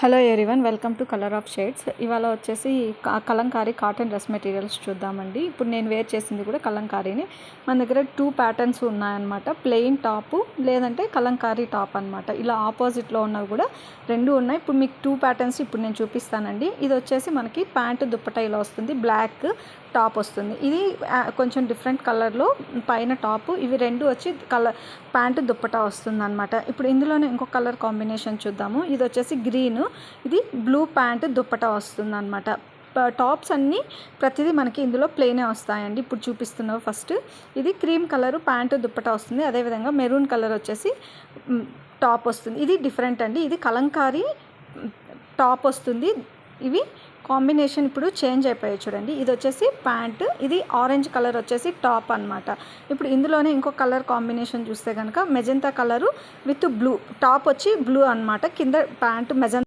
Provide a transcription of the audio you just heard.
Hello everyone, welcome to colour of shades. ఇవాళ వచ్చేసి Kalamkari cotton dress materials చూద్దామండి. ఇప్పుడు నేను వేర్ చేసింది కూడా కలంకారీని. మన దగ్గర 2 ప్యాటర్న్స్ ఉన్నాయన్నమాట. ప్లెయిన్ టాపు లేదంటే కలంకారీ టాప్ అనమాట. ఇలా ఆపోజిట్లో ఉన్నవి కూడా 2 ఉన్నాయి. ఇప్పుడు మీకు 2 ప్యాటర్న్స్ ఇప్పుడు నేను చూపిస్తానండి. ఇది వచ్చేసి మనకి ప్యాంటు దుప్పటా ఇలా వస్తుంది, బ్లాక్ టాప్ వస్తుంది. ఇది కొంచెం డిఫరెంట్ కలర్లో పైన టాపు, ఇవి 2 వచ్చి ప్యాంటు దుప్పటా వస్తుంది అనమాట. ఇప్పుడు ఇందులోనే ఇంకొక కలర్ కాంబినేషన్ చూద్దాము. ఇది వచ్చేసి గ్రీన్, ఇది బ్లూ ప్యాంటు దుప్పటా వస్తుంది అనమాట. టాప్స్ అన్నీ ప్రతిదీ మనకి ఇందులో ప్లెయినే వస్తాయండి. ఇప్పుడు చూపిస్తున్నావు ఫస్ట్ ఇది క్రీమ్ కలరు ప్యాంటు దుప్పటా వస్తుంది. అదేవిధంగా మెరూన్ కలర్ వచ్చేసి టాప్ వస్తుంది. ఇది డిఫరెంట్ అండి. ఇది కలంకారీ టాప్ వస్తుంది. ఇవి కాంబినేషన్ ఇప్పుడు చేంజ్ అయిపోయాయి చూడండి. ఇది వచ్చేసి ప్యాంటు, ఇది ఆరెంజ్ కలర్ వచ్చేసి టాప్ అనమాట. ఇప్పుడు ఇందులోనే ఇంకో కలర్ కాంబినేషన్ చూస్తే కనుక magenta colour with blue, top వచ్చి బ్లూ అనమాట, కింద ప్యాంటు మెజంతా